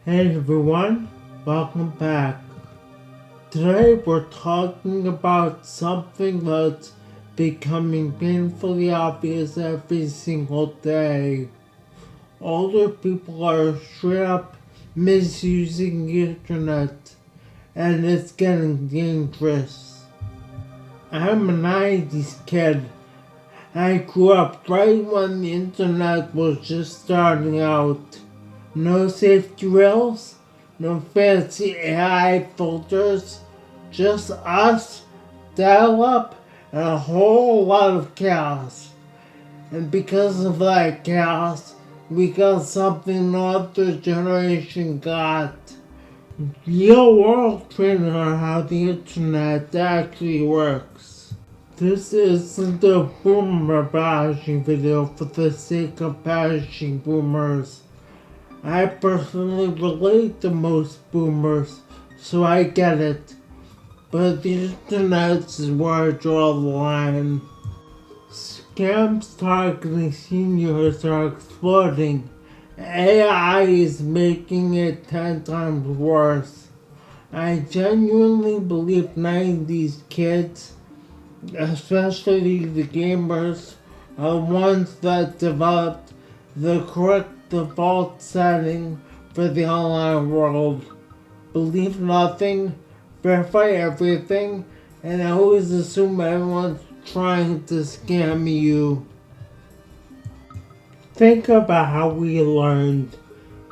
Hey everyone, welcome back. Today we're talking about something that's becoming painfully obvious every single day. Older people are straight up misusing the internet, and it's getting dangerous. I'm a 90s kid. I grew up right when the internet was just starting out. No safety rails, no fancy AI filters, just us, dial-up, and a whole lot of chaos. And because of that chaos, we got something no other generation got. Real world training on how the internet actually works. This isn't a boomer bashing video for the sake of bashing boomers. I personally relate to most boomers, so I get it. But the internet is where I draw the line. Scams targeting seniors are exploding. AI is making it 10 times worse. I genuinely believe 90s kids, especially the gamers, are the ones that developed the correct default setting for the online world. Believe nothing, verify everything, and always assume everyone's trying to scam you. Think about how we learned.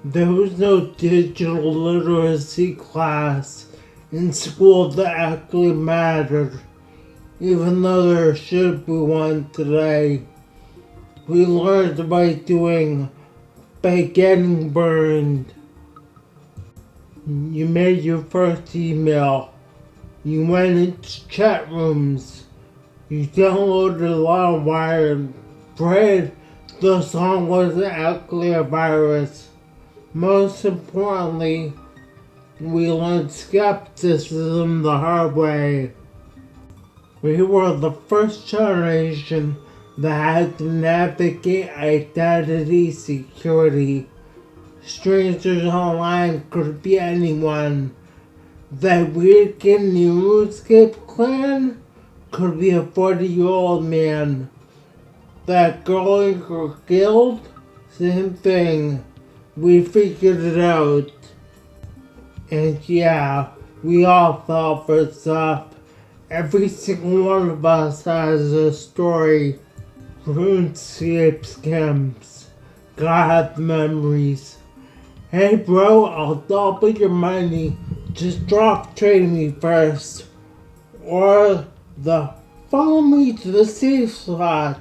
There was no digital literacy class in school that actually mattered, even though there should be one today. We learned by doing, by getting burned. You made your first email. You went into chat rooms. You downloaded Lovebird and prayed the song wasn't actually a virus. Most importantly, we learned skepticism the hard way. We were the first generation that had to navigate identity security. Strangers online could be anyone. That weird kid in the RuneScape clan could be a 40-year-old man. That girl in your guild, same thing. We figured it out. And yeah, we all fell for stuff. Every single one of us has a story. RuneScape scams. Gotta have the memories. Hey bro, I'll double your money. Just drop trade me first. Or the follow me to the safe slot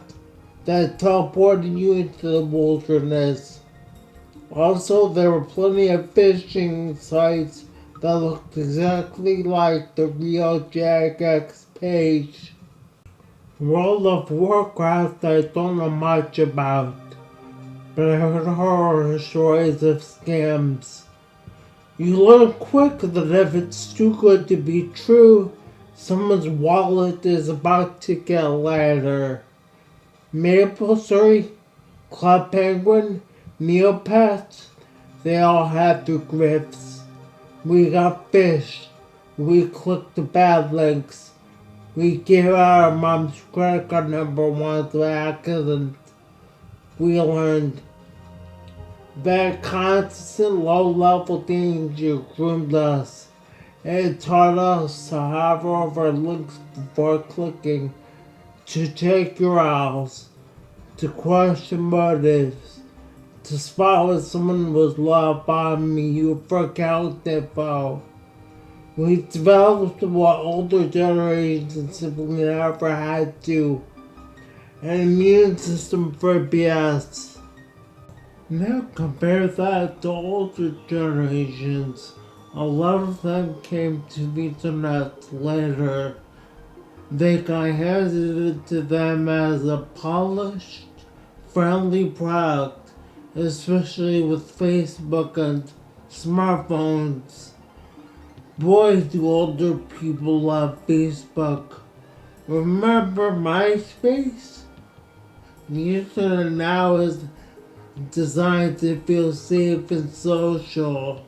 that teleported you into the wilderness. Also, there were plenty of phishing sites that looked exactly like the real Jagex page. World of Warcraft I don't know much about, but I heard horror stories of scams. You learn quick that if it's too good to be true, someone's wallet is about to get lighter. Maple Story, Club Penguin, Neopets, they all had their grifts. We got fished. We clicked the bad links. We gave out our mom's credit card number once by accident. We learned that constant low-level danger groomed us. It taught us to hover over links before clicking, to check your eyes, to question motives, to spot when someone was love bombing you for account info. We developed what older generations simply never had to, an immune system for BS. Now compare that to older generations. A lot of them came to the internet later. They got handed to them as a polished, friendly product, especially with Facebook and smartphones. Boy, do older people love Facebook. Remember MySpace? The internet now is designed to feel safe and social.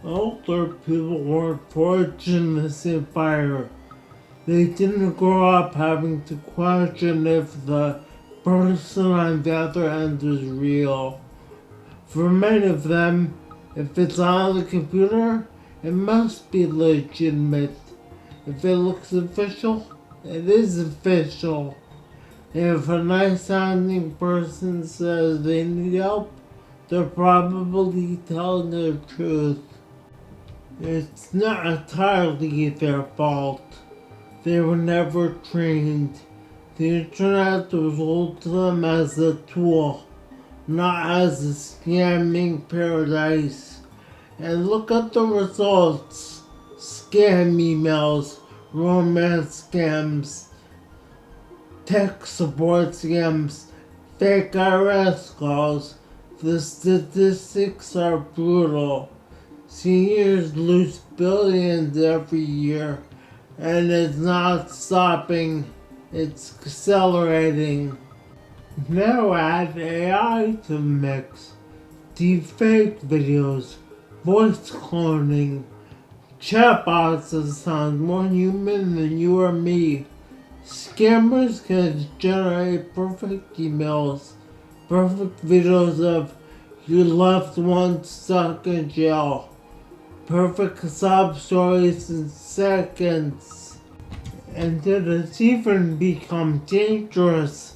Older people were forged in this fire. They didn't grow up having to question if the person on the other end was real. For many of them, if it's on the computer, it must be legitimate. If it looks official, it is official. If a nice sounding person says they need help, they're probably telling the truth. It's not entirely their fault. They were never trained. The internet was sold to them as a tool, not as a scamming paradise. And look at the results. Scam emails, romance scams, tech support scams, fake IRS calls. The statistics are brutal. Seniors lose billions every year, and it's not stopping, it's accelerating. Now add AI to the mix. Deepfake videos, voice cloning, chatbots that sound more human than you or me. Scammers can generate perfect emails, perfect videos of your loved one stuck in jail, perfect sob stories in seconds. And it has even become dangerous.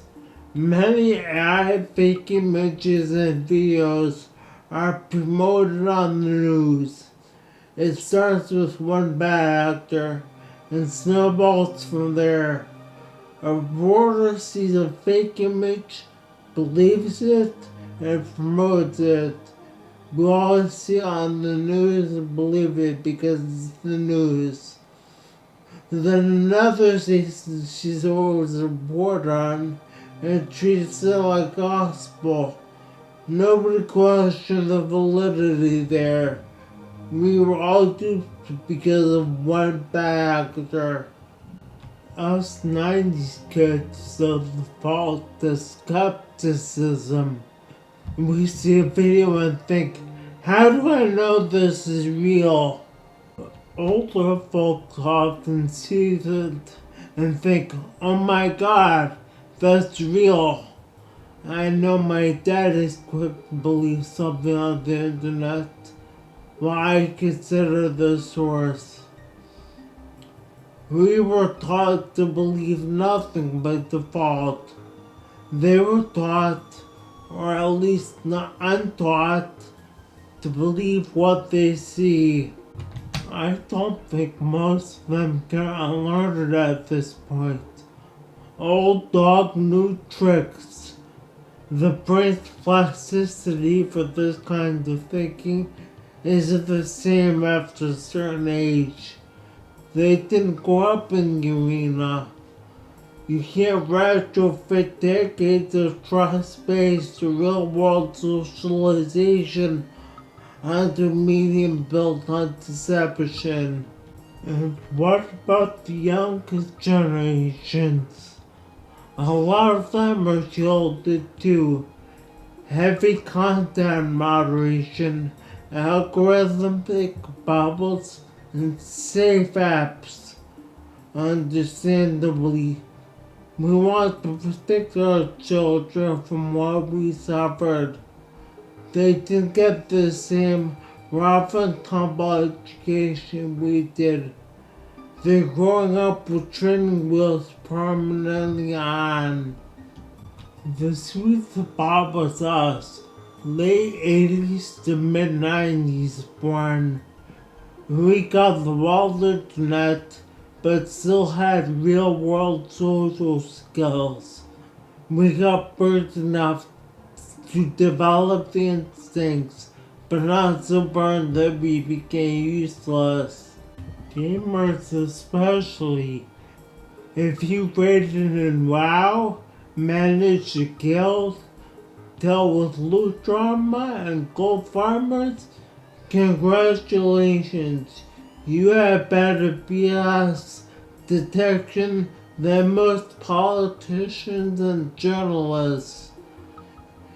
Many AI fake images and videos are promoted on the news. It starts with one bad actor and snowballs from there. A reporter sees a fake image, believes it, and promotes it. We always see it on the news and believe it because it's the news. Then another sees she's always a reporter on and treats it like gospel. Nobody questioned the validity there. We were all duped because of one bad actor. Us 90s kids default to skepticism. We see a video and think, how do I know this is real? Older folks often see it and think, oh my god, that's real. I know my dad is quick to believe something on the internet, while I consider the source. We were taught to believe nothing by default. They were taught, or at least not untaught, to believe what they see. I don't think most of them can unlearn it at this point. Old dog, new tricks. The brain's plasticity for this kind of thinking isn't the same after a certain age. They didn't grow up in the arena. You can't retrofit decades of trust-based real-world socialization onto a medium built on deception. And what about the youngest generations? A lot of them are shielded too. Heavy content moderation, algorithmic bubbles, and safe apps. Understandably, we want to protect our children from what we suffered. They didn't get the same rough and tumble education we did. They're growing up with training wheels permanently on. The sweet spot was us, late 80s to mid 90s born. We got the world internet, but still had real world social skills. We got burned enough to develop the instincts, but not so burned that we became useless. Gamers especially. If you rated in WoW, managed to kill, dealt with loot drama and gold farmers, congratulations, you have better BS detection than most politicians and journalists.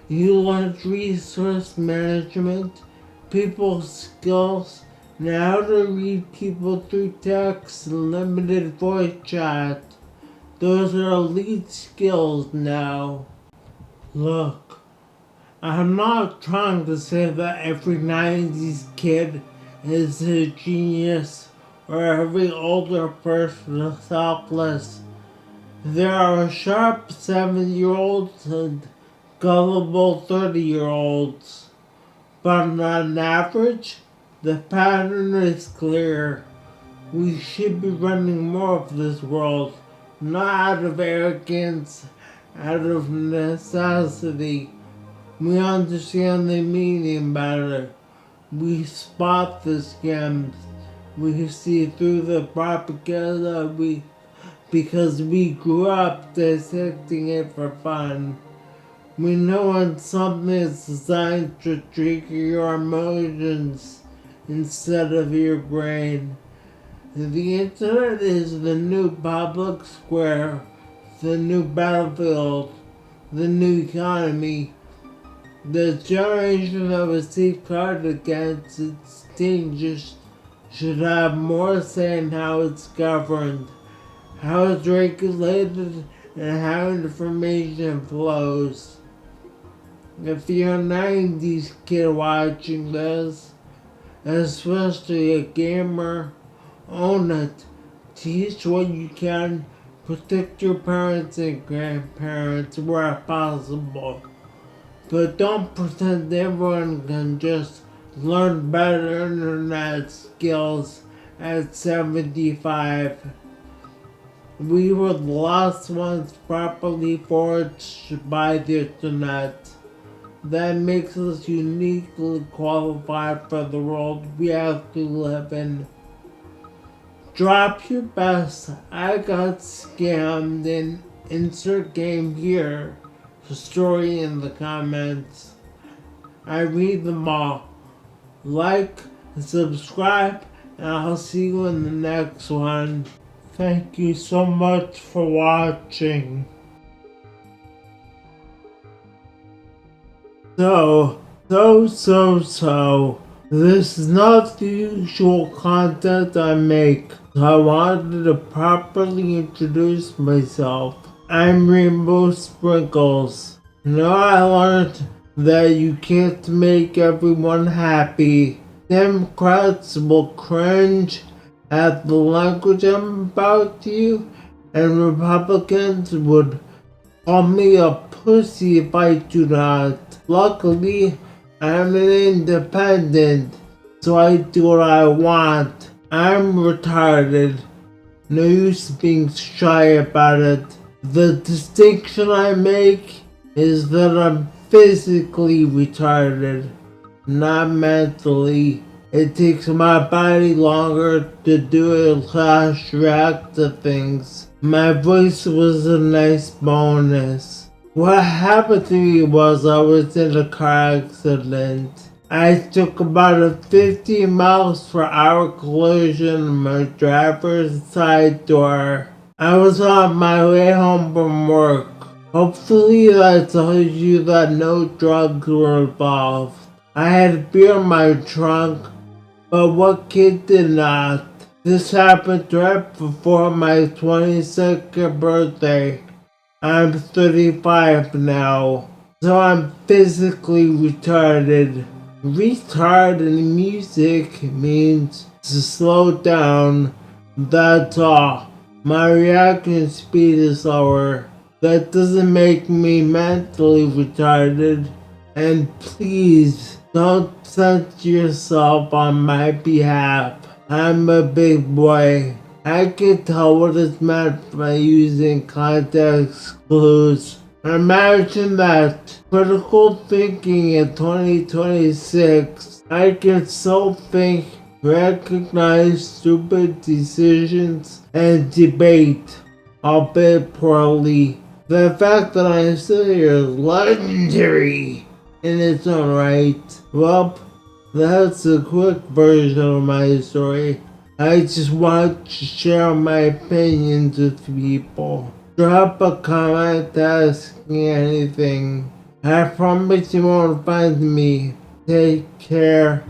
You learned resource management, people skills, and how to read people through text and limited voice chat. Those are elite skills now. Look, I'm not trying to say that every 90s kid is a genius or every older person is helpless. There are sharp 7-year-olds and gullible 30-year-olds. But on average, the pattern is clear. We should be running more of this world, not out of arrogance, out of necessity. We understand the meaning better. We spot the scams. We see through the propaganda because we grew up dissecting it for fun. We know when something is designed to trigger your emotions instead of your brain. The internet is the new public square, the new battlefield, the new economy. The generation that was safeguarded against its dangers should have more say in how it's governed, how it's regulated, and how information flows. If you're a 90s kid watching this, especially a gamer, own it. Teach what you can. Protect your parents and grandparents where possible. But don't pretend everyone can just learn better internet skills at 75. We were the last ones properly forged by the internet. That makes us uniquely qualified for the world we have to live in. Drop your best. I got scammed and insert game here. Story in the comments. I read them all. Like, subscribe, and I'll see you in the next one. Thank you so much for watching. So, this is not the usual content I make, so I wanted to properly introduce myself. I'm Rainbow Sprinkles. Now I learned that you can't make everyone happy. Democrats will cringe at the language I'm about to you, and Republicans would call me a pussy if I do not. Luckily, I'm an independent, so I do what I want. I'm retarded. No use being shy about it. The distinction I make is that I'm physically retarded, not mentally. It takes my body longer to do it slash react to things. My voice was a nice bonus. What happened to me was I was in a car accident. I took about a 50 miles per hour collision in my driver's side door. I was on my way home from work. Hopefully that tells you that no drugs were involved. I had beer in my trunk, but what kid did not? This happened right before my 22nd birthday. I'm 35 now, so I'm physically retarded. Retard in music means to slow down, that's all. My reaction speed is slower. That doesn't make me mentally retarded. And please, don't censor yourself on my behalf. I'm a big boy. I can tell what is meant by using context clues. Imagine that. Critical thinking in 2026. I can so think, recognize stupid decisions, and debate, albeit poorly. The fact that I'm still here is legendary in its own right. Well, that's a quick version of my story. I just want to share my opinions with people. Drop a comment asking anything. I promise you won't find me. Take care.